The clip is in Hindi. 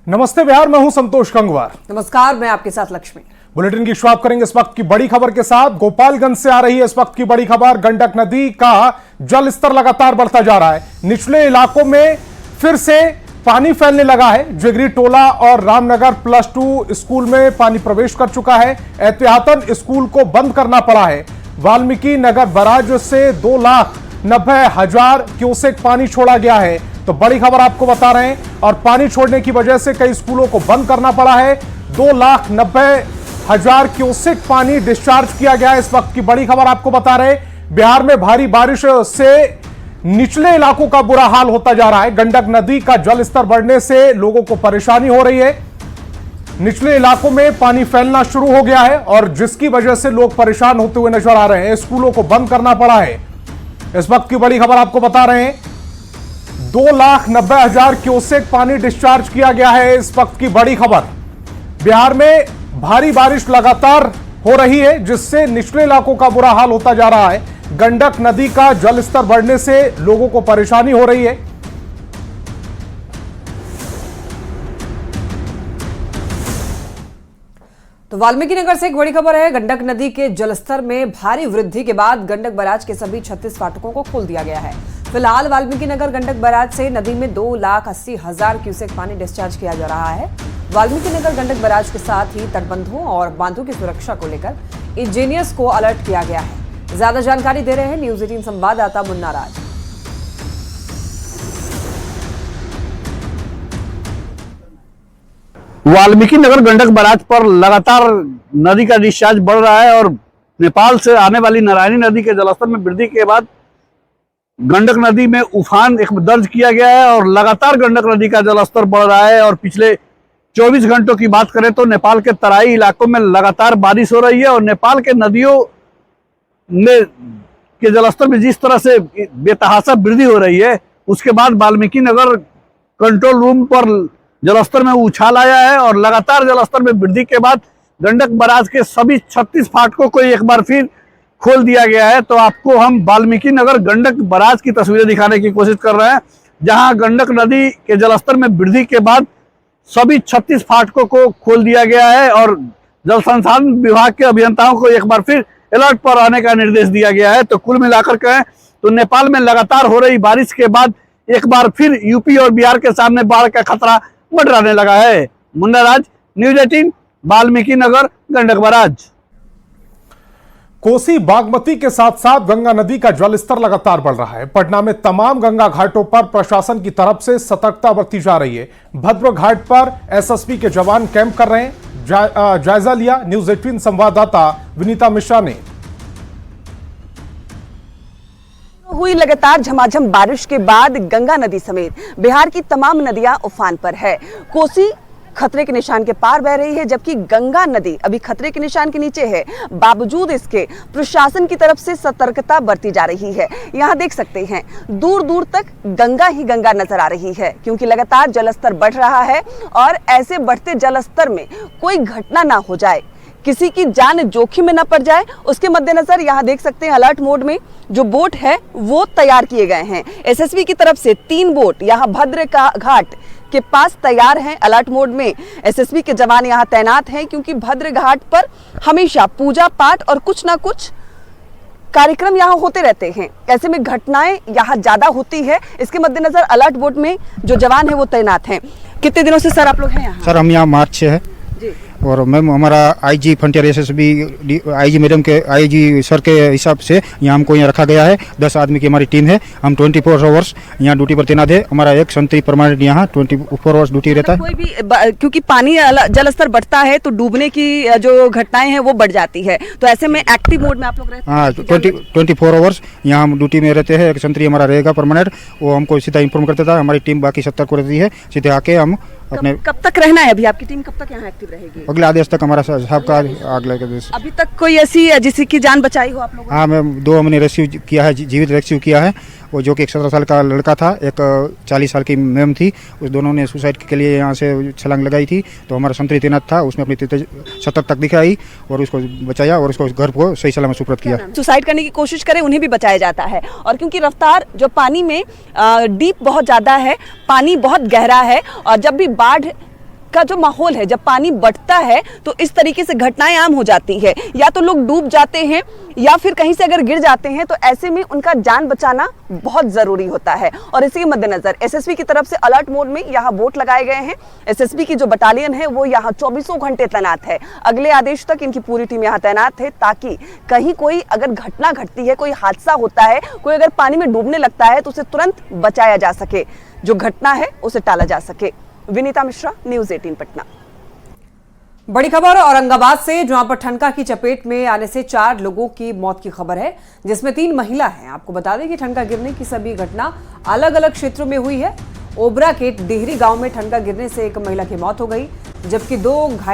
नमस्ते बिहार, मैं हूं संतोष गंगवार। नमस्कार, मैं आपके साथ लक्ष्मी। बुलेटिन की शुरुआत करेंगे इस वक्त की बड़ी खबर के साथ। गोपालगंज से आ रही है इस वक्त की बड़ी खबर। गंडक नदी का जल स्तर लगातार बढ़ता जा रहा है। निचले इलाकों में फिर से पानी फैलने लगा है। जिगरी टोला और रामनगर +2 स्कूल में पानी प्रवेश कर चुका है। एहतियातन स्कूल को बंद करना पड़ा है। वाल्मीकि नगर बैराज से 2,90,000 क्यूसेक पानी छोड़ा गया है। तो बड़ी खबर आपको बता रहे हैं। और पानी छोड़ने की वजह से कई स्कूलों को बंद करना पड़ा है। 2,90,000 क्यूसेक पानी डिस्चार्ज किया गया है। इस वक्त की बड़ी खबर आपको बता रहे हैं। बिहार में भारी बारिश से निचले इलाकों का बुरा हाल होता जा रहा है। गंडक नदी का जल स्तर बढ़ने से लोगों को परेशानी हो रही है। निचले इलाकों में पानी फैलना शुरू हो गया है और जिसकी वजह से लोग परेशान होते हुए नजर आ रहे हैं। स्कूलों को बंद करना पड़ा है। इस वक्त की बड़ी खबर आपको बता रहे हैं। 2,90,000 क्यूसेक पानी डिस्चार्ज किया गया है। इस वक्त की बड़ी खबर। बिहार में भारी बारिश लगातार हो रही है जिससे निचले इलाकों का बुरा हाल होता जा रहा है। गंडक नदी का जल स्तर बढ़ने से लोगों को परेशानी हो रही है। तो वाल्मीकि नगर से एक बड़ी खबर है। गंडक नदी के जलस्तर में भारी वृद्धि के बाद गंडक बैराज के सभी 36 फाटकों को खोल दिया गया है। फिलहाल वाल्मीकि नगर गंडक बैराज से नदी में 2,80,000 क्यूसेक पानी डिस्चार्ज किया जा रहा है। वाल्मीकि नगर गंडक बैराज के साथ ही तटबंधों और बांधों की सुरक्षा को लेकर इंजीनियर्स को अलर्ट किया गया है। ज्यादा जानकारी दे रहे हैं न्यूज 18 संवाददाता मुन्ना राज। वाल्मीकि नगर गंडक बैराज पर लगातार नदी का डिस्चार्ज बढ़ रहा है और नेपाल से आने वाली नारायणी नदी के जलस्तर में वृद्धि के बाद गंडक नदी में उफान दर्ज किया गया है और लगातार गंडक नदी का जलस्तर बढ़ रहा है। और पिछले 24 घंटों की बात करें तो नेपाल के तराई इलाकों में लगातार बारिश हो रही है और नेपाल के नदियों में के जलस्तर में जिस तरह से बेतहाशा वृद्धि हो रही है, उसके बाद वाल्मीकि नगर कंट्रोल रूम पर जलस्तर में उछाल आया है और लगातार जलस्तर में वृद्धि के बाद गंडक बैराज के सभी 36 फाटकों को एक बार फिर खोल दिया गया है। तो आपको हम वाल्मीकि नगर गंडक बैराज की तस्वीरें दिखाने की कोशिश कर रहे हैं, जहां गंडक नदी के जलस्तर में वृद्धि के बाद सभी 36 फाटकों को खोल दिया गया है और जल संसाधन विभाग के अभियंताओं को एक बार फिर अलर्ट पर रहने का निर्देश दिया गया है। तो कुल मिलाकर कहें तो नेपाल में लगातार हो रही बारिश के बाद एक बार फिर यूपी और बिहार के सामने बाढ़ का खतरा मंडराने लगा है। मुन्ना राज, न्यूज 18, वाल्मीकि नगर गंडक बैराज। कोसी बागमती के साथ साथ गंगा नदी का जलस्तर लगातार बढ़ रहा है। पटना में तमाम गंगा घाटों पर प्रशासन की तरफ से सतर्कता बरती जा रही है। भद्र घाट पर एसएसबी के जवान कैंप कर रहे हैं। जायजा लिया न्यूज 18 संवाददाता विनीता मिश्रा ने। हुई लगातार झमाझम बारिश के बाद गंगा नदी समेत बिहार की तमाम नदियां उफान पर है। कोसी खतरे के निशान के पार बह रही है, जबकि गंगा नदी अभी खतरे के निशान के नीचे है। बावजूद इसके प्रशासन की तरफ से सतर्कता बरती जा रही है। यहाँ देख सकते हैं दूर दूर तक गंगा ही गंगा नजर आ रही है, क्योंकि लगातार जलस्तर बढ़ रहा है और ऐसे बढ़ते जलस्तर में कोई घटना ना हो जाए, किसी की जान जोखिम में न पड़ जाए, उसके मद्देनजर यहाँ देख सकते हैं अलर्ट मोड में जो बोट है वो तैयार किए गए हैं। एसएसबी की तरफ से 3 बोट यहाँ भद्र का घाट के पास तैयार हैं। अलर्ट मोड में एसएसबी के जवान यहाँ तैनात हैं, क्योंकि भद्र घाट पर हमेशा पूजा पाठ और कुछ ना कुछ कार्यक्रम यहाँ होते रहते हैं। ऐसे में घटनाएं यहाँ ज्यादा होती है। इसके मद्देनजर अलर्ट बोट में जो जवान है वो तैनात हैं। कितने दिनों से सर आप लोग हैं यहाँ? सर हम यहाँ मार्च से है और मैम हमारा IG frontier SSB IG madam के आईजी सर के हिसाब से यहाँ हमको यहाँ रखा गया है। 10 आदमी की हमारी टीम है। हम 24 आवर्स यहाँ ड्यूटी पर तैनात है। हमारा एक संतरी परमानेंट यहाँ 24 आवर्स ड्यूटी रहता है। कोई भी क्योंकि पानी जलस्तर बढ़ता है तो डूबने की जो घटनाएं हैं वो बढ़ जाती है, तो ऐसे में एक्टिव मोड में आप लोग रहते हैं? हाँ, 24 आवर्स यहाँ हम ड्यूटी में रहते हैं। एक संतरी हमारा रहेगा परमानेंट, वो हमको सीधा इन्फॉर्म करता था। हमारी टीम बाकी 70 को रहती है। सीधे आके हम अपने कब तक रहना है? अभी आपकी टीम कब तक यहाँ एक्टिव रहेगी? अगले आदेश तक हमारा साहब का अगले आदेश। अभी तक कोई ऐसी जिसकी की जान बचाई हो आप लोगों ने? हाँ मैम, 2 हमने रेस्क्यू किया है, जीवित रेस्क्यू किया है। वो जो कि एक 17 साल का लड़का था, एक 40 साल की मैम थी। उस दोनों ने सुसाइड के लिए यहाँ से छलांग लगाई थी, तो हमारा संतरी तैनात था, उसने अपनी सतर्क तक दिखाई और उसको बचाया और उसको घर को सही सलामत सुपुर्द किया। सुसाइड करने की कोशिश करे उन्हें भी बचाया जाता है, और क्योंकि रफ्तार जो पानी में डीप बहुत ज़्यादा है, पानी बहुत गहरा है, और जब भी बाढ़ का जो माहौल है, जब पानी बढ़ता है तो इस तरीके से घटनाएं आम हो जाती है। या तो लोग डूब जाते हैं या फिर कहीं से अगर गिर जाते हैं, तो ऐसे में उनका जान बचाना बहुत जरूरी होता है। और इसी के मद्देनजर एसएसबी की तरफ से अलर्ट मोड में यहाँ बोट लगाए गए हैं। एसएसबी की जो बटालियन है वो यहाँ 24 घंटे तैनात है। अगले आदेश तक इनकी पूरी टीम यहाँ तैनात है, ताकि कहीं कोई अगर घटना घटती है, कोई हादसा होता है, कोई अगर पानी में डूबने लगता है तो उसे तुरंत बचाया जा सके, जो घटना है उसे टाला जा सके। विनीता मिश्रा, न्यूज़ 18 पटना। बड़ी खबर औरंगाबाद से, जहां पर ठनका की चपेट में आने से 4 लोगों की मौत की खबर है, जिसमें 3 महिला हैं। आपको बता दें कि ठनका गिरने की सभी घटना अलग अलग क्षेत्रों में हुई है। ओबरा के डेहरी गांव में ठनका गिरने से एक महिला की मौत हो गई, जबकि 2 घायल